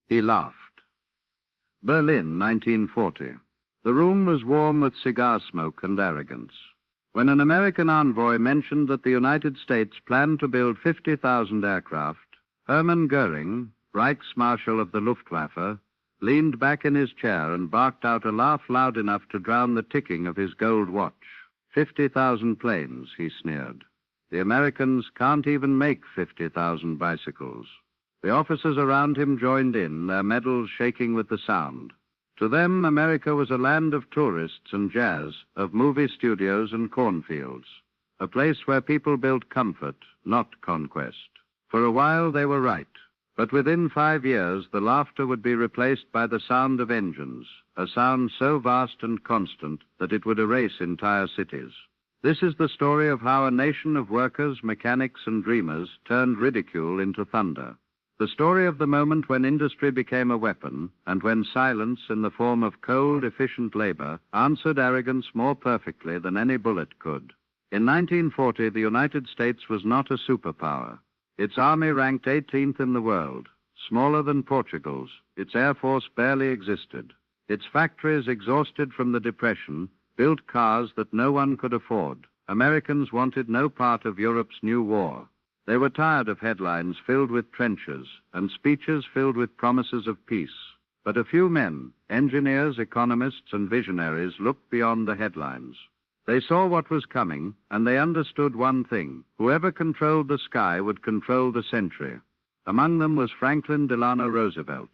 He laughed. Berlin, 1940. The room was warm with cigar smoke and arrogance. When an American envoy mentioned that the United States planned to build 50,000 aircraft, Hermann Göring, Reichsmarshal of the Luftwaffe, leaned back in his chair and barked out a laugh loud enough to drown the ticking of his gold watch. 50,000 planes, he sneered. The Americans can't even make 50,000 bicycles. The officers around him joined in, their medals shaking with the sound. To them, America was a land of tourists and jazz, of movie studios and cornfields, a place where people built comfort, not conquest. For a while, they were right. But within 5 years, the laughter would be replaced by the sound of engines, a sound so vast and constant that it would erase entire cities. This is the story of how a nation of workers, mechanics, and dreamers turned ridicule into thunder. The story of the moment when industry became a weapon, and when silence in the form of cold, efficient labor answered arrogance more perfectly than any bullet could. In 1940, the United States was not a superpower. Its army ranked 18th in the world, smaller than Portugal's. Its air force barely existed. Its factories, exhausted from the Depression, built cars that no one could afford. Americans wanted no part of Europe's new war. They were tired of headlines filled with trenches and speeches filled with promises of peace. But a few men, engineers, economists, and visionaries, looked beyond the headlines. They saw what was coming, and they understood one thing. Whoever controlled the sky would control the century. Among them was Franklin Delano Roosevelt.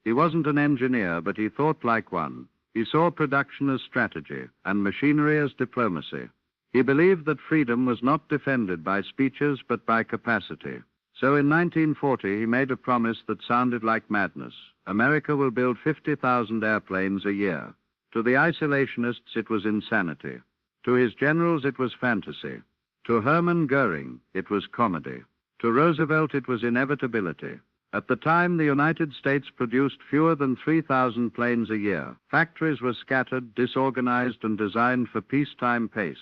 He wasn't an engineer, but he thought like one. He saw production as strategy and machinery as diplomacy. He believed that freedom was not defended by speeches but by capacity. So in 1940 he made a promise that sounded like madness. America will build 50,000 airplanes a year. To the isolationists it was insanity. To his generals it was fantasy. To Hermann Göring it was comedy. To Roosevelt it was inevitability. At the time, the United States produced fewer than 3,000 planes a year. Factories were scattered, disorganized, and designed for peacetime pace.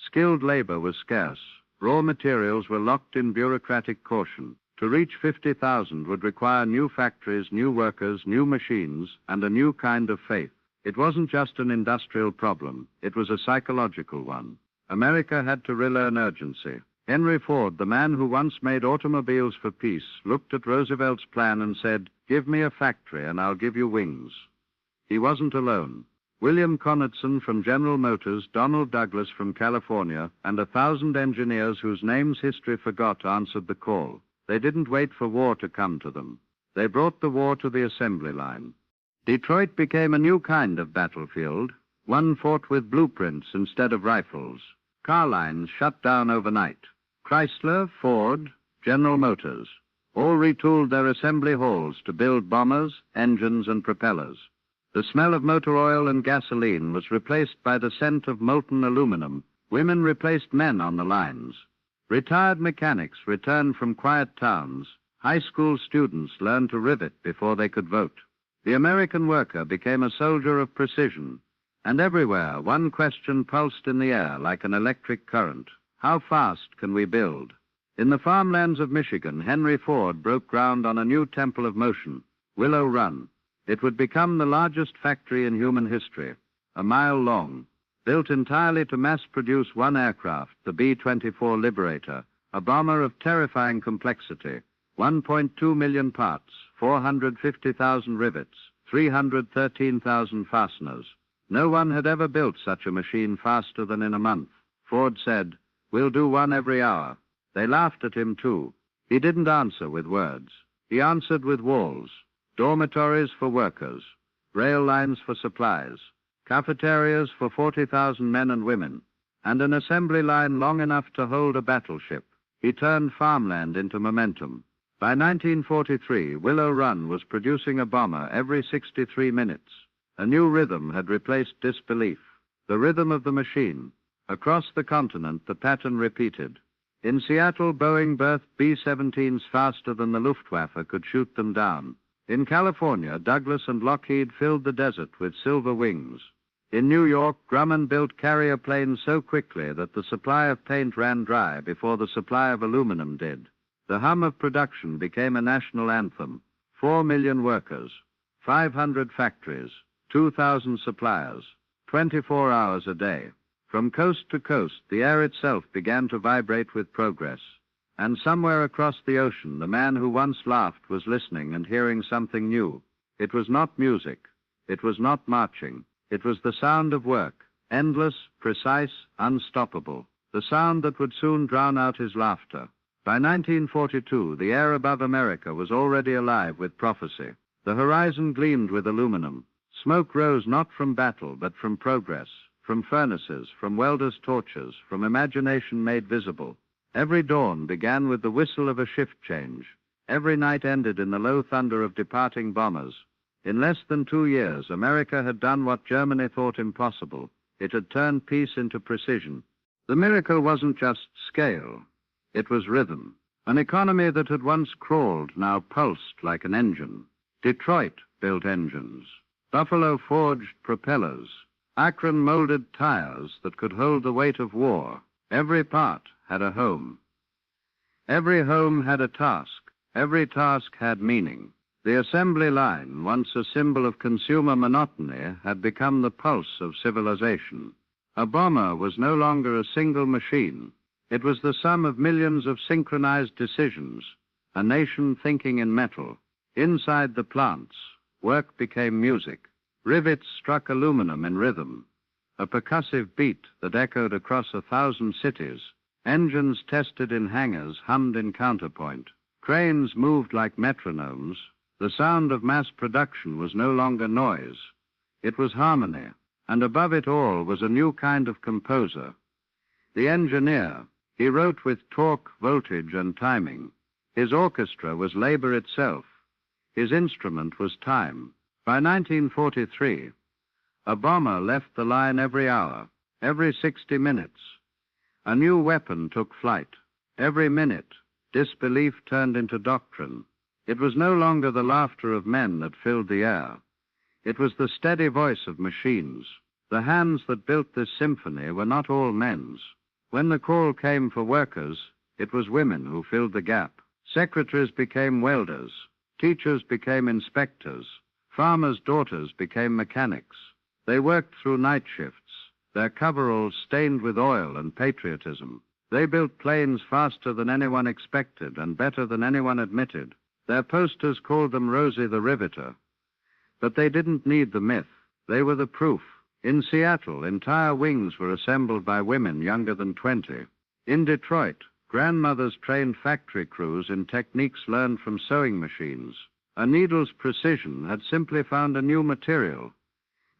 Skilled labor was scarce. Raw materials were locked in bureaucratic caution. To reach 50,000 would require new factories, new workers, new machines, and a new kind of faith. It wasn't just an industrial problem. It was a psychological one. America had to relearn urgency. Henry Ford, the man who once made automobiles for peace, looked at Roosevelt's plan and said, "Give me a factory and I'll give you wings." He wasn't alone. William Conradson from General Motors, Donald Douglas from California, and 1,000 engineers whose names history forgot answered the call. They didn't wait for war to come to them. They brought the war to the assembly line. Detroit became a new kind of battlefield, one fought with blueprints instead of rifles. Car lines shut down overnight. Chrysler, Ford, General Motors all retooled their assembly halls to build bombers, engines, and propellers. The smell of motor oil and gasoline was replaced by the scent of molten aluminum. Women replaced men on the lines. Retired mechanics returned from quiet towns. High school students learned to rivet before they could vote. The American worker became a soldier of precision. And everywhere, one question pulsed in the air like an electric current. How fast can we build? In the farmlands of Michigan, Henry Ford broke ground on a new temple of motion, Willow Run. It would become the largest factory in human history, a mile long, built entirely to mass-produce one aircraft, the B-24 Liberator, a bomber of terrifying complexity, 1.2 million parts, 450,000 rivets, 313,000 fasteners. No one had ever built such a machine faster than in a month. Ford said, "We'll do one every hour." They laughed at him, too. He didn't answer with words. He answered with walls, dormitories for workers, rail lines for supplies, cafeterias for 40,000 men and women, and an assembly line long enough to hold a battleship. He turned farmland into momentum. By 1943, Willow Run was producing a bomber every 63 minutes. A new rhythm had replaced disbelief, the rhythm of the machine. Across the continent, the pattern repeated. In Seattle, Boeing berthed B-17s faster than the Luftwaffe could shoot them down. In California, Douglas and Lockheed filled the desert with silver wings. In New York, Grumman built carrier planes so quickly that the supply of paint ran dry before the supply of aluminum did. The hum of production became a national anthem. 4 million workers, 500 factories, 2,000 suppliers, 24 hours a day. From coast to coast, the air itself began to vibrate with progress. And somewhere across the ocean, the man who once laughed was listening and hearing something new. It was not music. It was not marching. It was the sound of work, endless, precise, unstoppable. The sound that would soon drown out his laughter. By 1942, the air above America was already alive with prophecy. The horizon gleamed with aluminum. Smoke rose not from battle, but from progress, from furnaces, from welders' torches, from imagination made visible. Every dawn began with the whistle of a shift change. Every night ended in the low thunder of departing bombers. In less than 2 years, America had done what Germany thought impossible. It had turned peace into precision. The miracle wasn't just scale. It was rhythm. An economy that had once crawled now pulsed like an engine. Detroit built engines. Buffalo forged propellers. Akron molded tires that could hold the weight of war. Every part had a home. Every home had a task. Every task had meaning. The assembly line, once a symbol of consumer monotony, had become the pulse of civilization. A bomber was no longer a single machine. It was the sum of millions of synchronized decisions, a nation thinking in metal. Inside the plants, work became music. Rivets struck aluminum in rhythm, a percussive beat that echoed across 1,000 cities. Engines tested in hangars hummed in counterpoint. Cranes moved like metronomes. The sound of mass production was no longer noise. It was harmony, and above it all was a new kind of composer. The engineer. He wrote with torque, voltage, and timing. His orchestra was labor itself. His instrument was time. By 1943, a bomber left the line every hour, every 60 minutes. A new weapon took flight. Every minute, disbelief turned into doctrine. It was no longer the laughter of men that filled the air. It was the steady voice of machines. The hands that built this symphony were not all men's. When the call came for workers, it was women who filled the gap. Secretaries became welders. Teachers became inspectors. Farmers' daughters became mechanics. They worked through night shifts, their coveralls stained with oil and patriotism. They built planes faster than anyone expected and better than anyone admitted. Their posters called them Rosie the Riveter. But they didn't need the myth. They were the proof. In Seattle, entire wings were assembled by women younger than 20. In Detroit, grandmothers trained factory crews in techniques learned from sewing machines. A needle's precision had simply found a new material.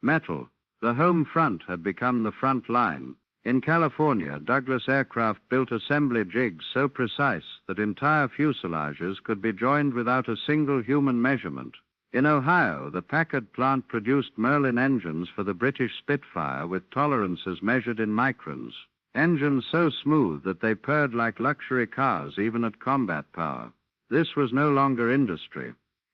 Metal. The home front had become the front line. In California, Douglas aircraft built assembly jigs so precise that entire fuselages could be joined without a single human measurement. In Ohio, the Packard plant produced Merlin engines for the British Spitfire with tolerances measured in microns. Engines so smooth that they purred like luxury cars even at combat power. This was no longer industry.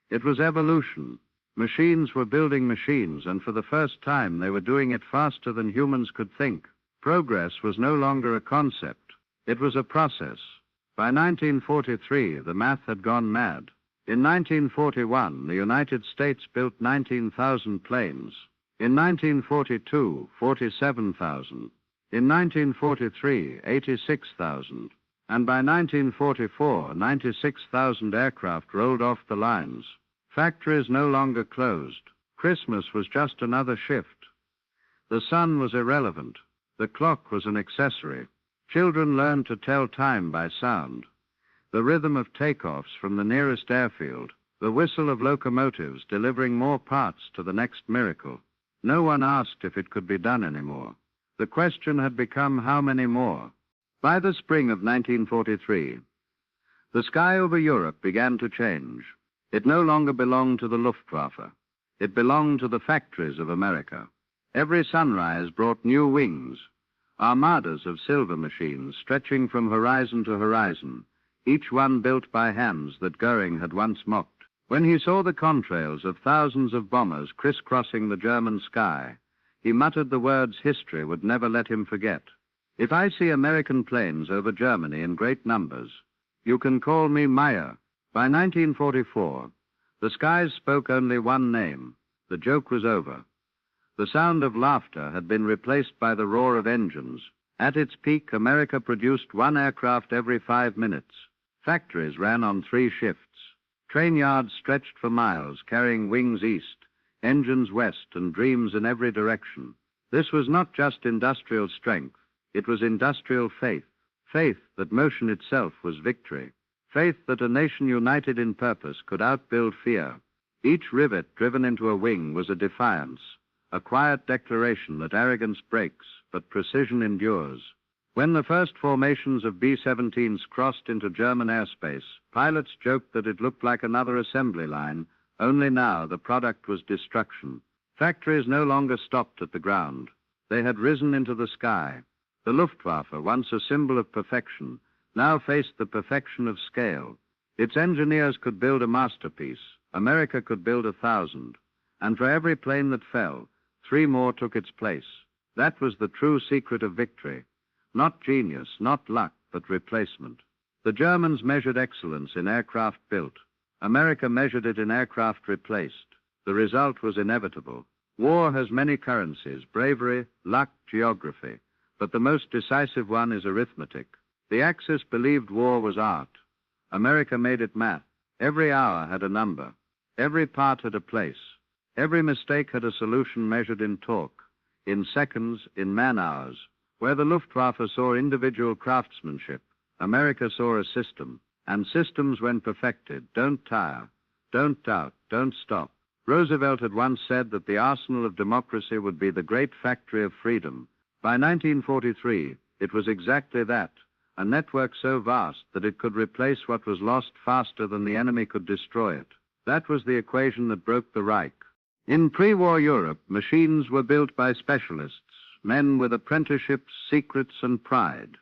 It was evolution. Machines were building machines, and for the first time they were doing it faster than humans could think. Progress was no longer a concept. It was a process. By 1943, the math had gone mad. In 1941, the United States built 19,000 planes. In 1942, 47,000. In 1943, 86,000. And by 1944, 96,000 aircraft rolled off the lines. Factories no longer closed. Christmas was just another shift. The sun was irrelevant. The clock was an accessory. Children learned to tell time by sound. The rhythm of takeoffs from the nearest airfield, the whistle of locomotives delivering more parts to the next miracle. No one asked if it could be done anymore. The question had become how many more. By the spring of 1943, the sky over Europe began to change. It no longer belonged to the Luftwaffe. It belonged to the factories of America. Every sunrise brought new wings, armadas of silver machines stretching from horizon to horizon, each one built by hands that Göring had once mocked. When he saw the contrails of thousands of bombers crisscrossing the German sky, he muttered the words history would never let him forget. If I see American planes over Germany in great numbers, you can call me Meyer. By 1944, The skies spoke only one name. The joke was over. The sound of laughter had been replaced by the roar of engines. At its peak, America produced one aircraft every 5 minutes. Factories ran on 3 shifts. Train yards stretched for miles, carrying wings east, engines west, and dreams in every direction. This was not just industrial strength. It was industrial faith. Faith that motion itself was victory. Faith that a nation united in purpose could outbuild fear. Each rivet driven into a wing was a defiance, a quiet declaration that arrogance breaks, but precision endures. When the first formations of B-17s crossed into German airspace, pilots joked that it looked like another assembly line, only now the product was destruction. Factories no longer stopped at the ground. They had risen into the sky. The Luftwaffe, once a symbol of perfection, now faced the perfection of scale. Its engineers could build a masterpiece. America could build 1,000. And for every plane that fell, 3 more took its place. That was the true secret of victory. Not genius, not luck, but replacement. The Germans measured excellence in aircraft built. America measured it in aircraft replaced. The result was inevitable. War has many currencies: bravery, luck, geography. But the most decisive one is arithmetic. The Axis believed war was art. America made it math. Every hour had a number. Every part had a place. Every mistake had a solution measured in torque, in seconds, in man-hours. Where the Luftwaffe saw individual craftsmanship, America saw a system. And systems, when perfected, don't tire, don't doubt, don't stop. Roosevelt had once said that the arsenal of democracy would be the great factory of freedom. By 1943, it was exactly that, a network so vast that it could replace what was lost faster than the enemy could destroy it. That was the equation that broke the Reich. In pre-war Europe, machines were built by specialists, men with apprenticeships, secrets, and pride.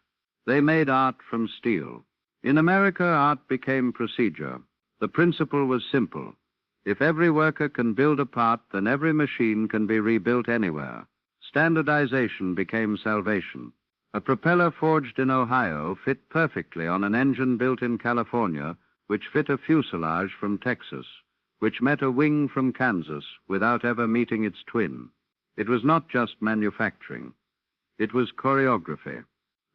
They made art from steel. In America, art became procedure. The principle was simple. If every worker can build a part, then every machine can be rebuilt anywhere. Standardization became salvation. A propeller forged in Ohio fit perfectly on an engine built in California, which fit a fuselage from Texas, which met a wing from Kansas without ever meeting its twin. It was not just manufacturing. It was choreography.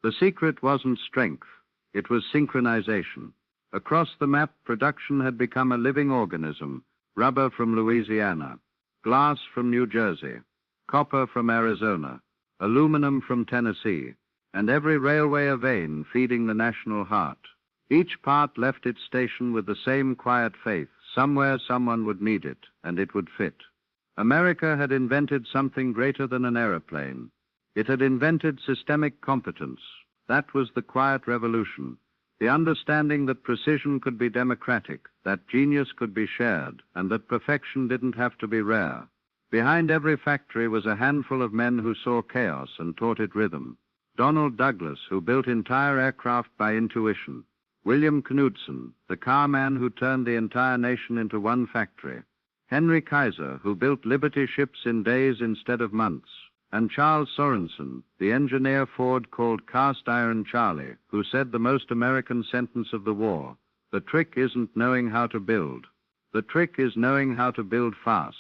The secret wasn't strength. It was synchronization. Across the map, production had become a living organism: rubber from Louisiana, glass from New Jersey, copper from Arizona, aluminum from Tennessee, and every railway a vein feeding the national heart. Each part left its station with the same quiet faith: somewhere someone would need it, and it would fit. America had invented something greater than an aeroplane. It had invented systemic competence. That was the quiet revolution, the understanding that precision could be democratic, that genius could be shared, and that perfection didn't have to be rare. Behind every factory was a handful of men who saw chaos and taught it rhythm. Donald Douglas, who built entire aircraft by intuition. William Knudsen, the car man who turned the entire nation into one factory. Henry Kaiser, who built Liberty ships in days instead of months. And Charles Sorensen, the engineer Ford called Cast Iron Charlie, who said the most American sentence of the war: the trick isn't knowing how to build. The trick is knowing how to build fast.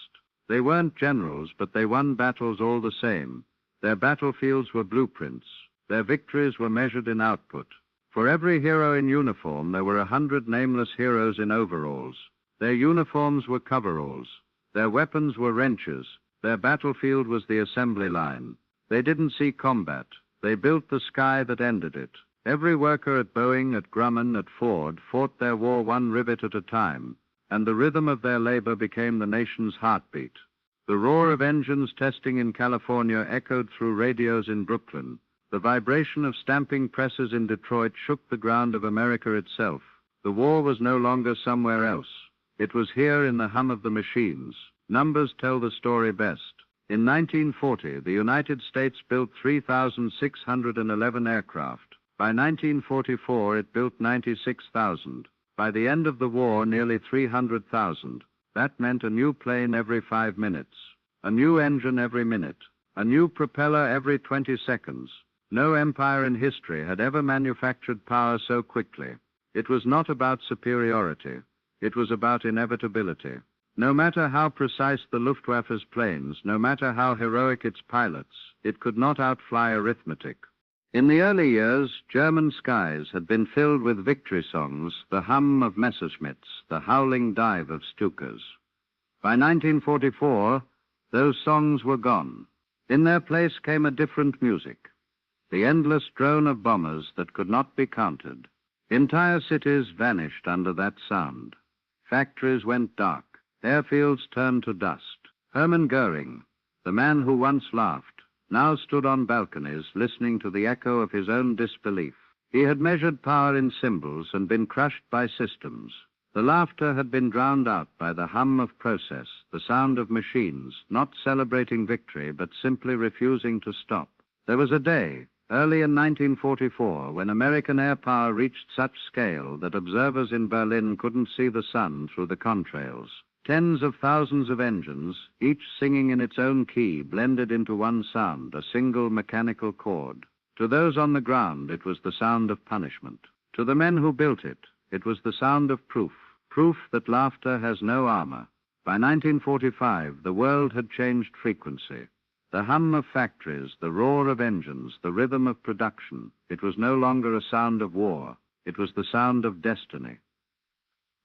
They weren't generals, but they won battles all the same. Their battlefields were blueprints. Their victories were measured in output. For every hero in uniform, there were 100 nameless heroes in overalls. Their uniforms were coveralls. Their weapons were wrenches. Their battlefield was the assembly line. They didn't see combat. They built the sky that ended it. Every worker at Boeing, at Grumman, at Ford fought their war one rivet at a time, and the rhythm of their labor became the nation's heartbeat. The roar of engines testing in California echoed through radios in Brooklyn. The vibration of stamping presses in Detroit shook the ground of America itself. The war was no longer somewhere else. It was here in the hum of the machines. Numbers tell the story best. In 1940, the United States built 3,611 aircraft. By 1944, it built 96,000. By the end of the war, nearly 300,000. That meant a new plane every 5 minutes, a new engine every minute, a new propeller every 20 seconds. No empire in history had ever manufactured power so quickly. It was not about superiority. It was about inevitability. No matter how precise the Luftwaffe's planes, no matter how heroic its pilots, it could not outfly arithmetic. In the early years, German skies had been filled with victory songs, the hum of Messerschmitts, the howling dive of Stukas. By 1944, those songs were gone. In their place came a different music, the endless drone of bombers that could not be counted. Entire cities vanished under that sound. Factories went dark. Airfields turned to dust. Hermann Göring, the man who once laughed, now stood on balconies listening to the echo of his own disbelief. He had measured power in symbols and been crushed by systems. The laughter had been drowned out by the hum of process, the sound of machines, not celebrating victory, but simply refusing to stop. There was a day, early in 1944, when American air power reached such scale that observers in Berlin couldn't see the sun through the contrails. Tens of thousands of engines, each singing in its own key, blended into one sound, a single mechanical chord. To those on the ground, it was the sound of punishment. To the men who built it, it was the sound of proof that laughter has no armor. By 1945, the world had changed frequency. The hum of factories, the roar of engines, the rhythm of production, it was no longer a sound of war. It was the sound of destiny.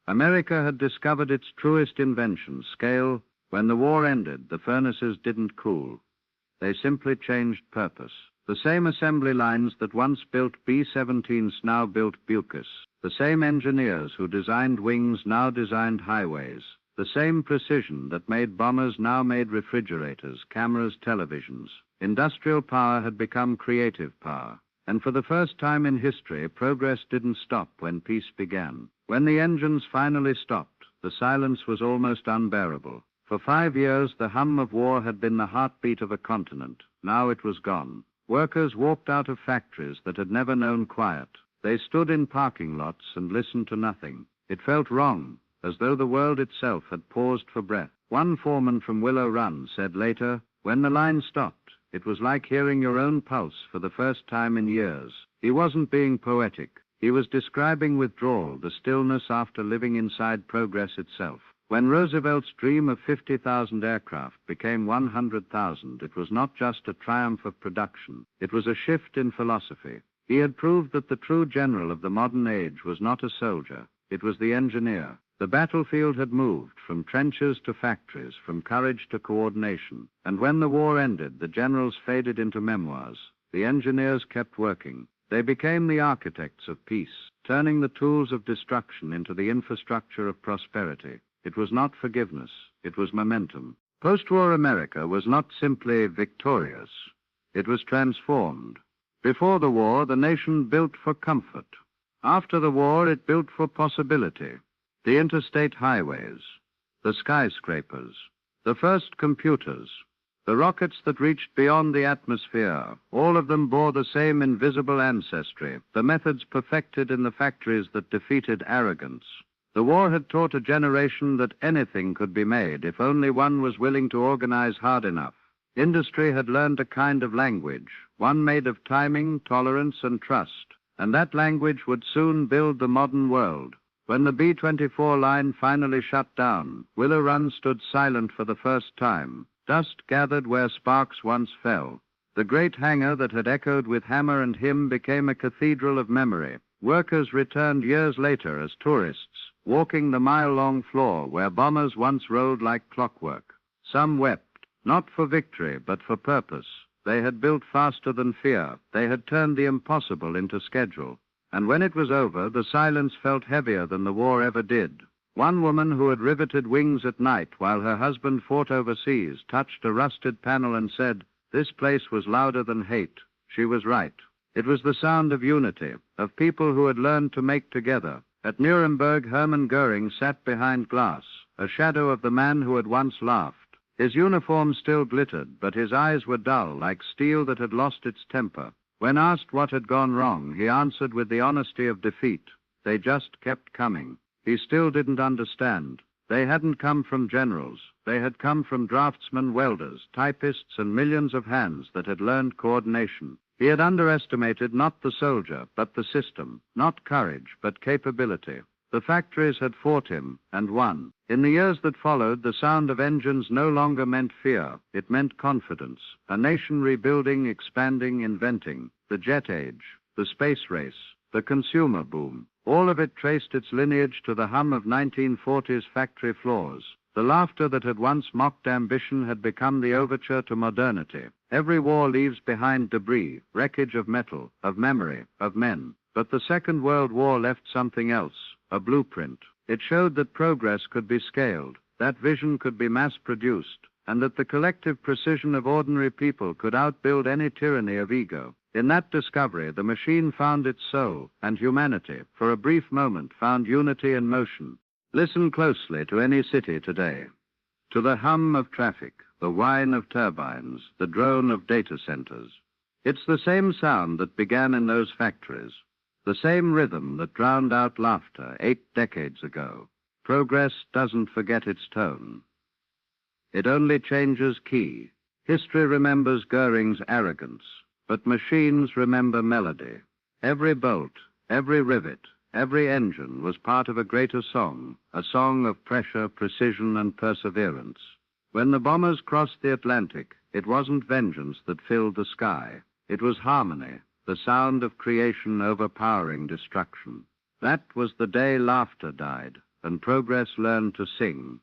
America had discovered its truest invention, scale. When the war ended, the furnaces didn't cool. They simply changed purpose. The same assembly lines that once built B-17s now built Bucas. The same engineers who designed wings now designed highways. The same precision that made bombers now made refrigerators, cameras, televisions. Industrial power had become creative power. And for the first time in history, progress didn't stop when peace began. When the engines finally stopped, the silence was almost unbearable. For 5 years, the hum of war had been the heartbeat of a continent. Now it was gone. Workers walked out of factories that had never known quiet. They stood in parking lots and listened to nothing. It felt wrong, as though the world itself had paused for breath. One foreman from Willow Run said later, "When the line stopped, it was like hearing your own pulse for the first time in years." He wasn't being poetic. He was describing withdrawal, the stillness after living inside progress itself. When Roosevelt's dream of 50,000 aircraft became 100,000, it was not just a triumph of production. It was a shift in philosophy. He had proved that the true general of the modern age was not a soldier. It was the engineer. The battlefield had moved from trenches to factories, from courage to coordination. And when the war ended, the generals faded into memoirs. The engineers kept working. They became the architects of peace, turning the tools of destruction into the infrastructure of prosperity. It was not forgiveness. It was momentum. Post-war America was not simply victorious. It was transformed. Before the war, the nation built for comfort. After the war, it built for possibility. The interstate highways, the skyscrapers, the first computers, the rockets that reached beyond the atmosphere, all of them bore the same invisible ancestry, the methods perfected in the factories that defeated arrogance. The war had taught a generation that anything could be made if only one was willing to organize hard enough. Industry had learned a kind of language, one made of timing, tolerance, and trust, and that language would soon build the modern world. When the B-24 line finally shut down, Willow Run stood silent for the first time. Dust gathered where sparks once fell. The great hangar that had echoed with hammer and hymn became a cathedral of memory. Workers returned years later as tourists, walking the mile-long floor where bombers once rolled like clockwork. Some wept, not for victory, but for purpose. They had built faster than fear. They had turned the impossible into schedule. And when it was over, the silence felt heavier than the war ever did. One woman who had riveted wings at night while her husband fought overseas touched a rusted panel and said, "This place was louder than hate." She was right. It was the sound of unity, of people who had learned to make together. At Nuremberg, Hermann Göring sat behind glass, a shadow of the man who had once laughed. His uniform still glittered, but his eyes were dull, like steel that had lost its temper. When asked what had gone wrong, he answered with the honesty of defeat. They just kept coming. He still didn't understand. They hadn't come from generals. They had come from draftsmen, welders, typists, and millions of hands that had learned coordination. He had underestimated not the soldier, but the system, not courage, but capability. The factories had fought him and won. In the years that followed, the sound of engines no longer meant fear. It meant confidence. A nation rebuilding, expanding, inventing. The jet age, the space race, the consumer boom. All of it traced its lineage to the hum of 1940s factory floors. The laughter that had once mocked ambition had become the overture to modernity. Every war leaves behind debris, wreckage of metal, of memory, of men. But the Second World War left something else, a blueprint. It showed that progress could be scaled, that vision could be mass-produced, and that the collective precision of ordinary people could outbuild any tyranny of ego. In that discovery, the machine found its soul, and humanity, for a brief moment, found unity in motion. Listen closely to any city today, to the hum of traffic, the whine of turbines, the drone of data centers. It's the same sound that began in those factories, the same rhythm that drowned out laughter 8 decades ago. Progress doesn't forget its tone. It only changes key. History remembers Göring's arrogance, but machines remember melody. Every bolt, every rivet, every engine was part of a greater song, a song of pressure, precision, and perseverance. When the bombers crossed the Atlantic, it wasn't vengeance that filled the sky. It was harmony, the sound of creation overpowering destruction. That was the day laughter died, and progress learned to sing.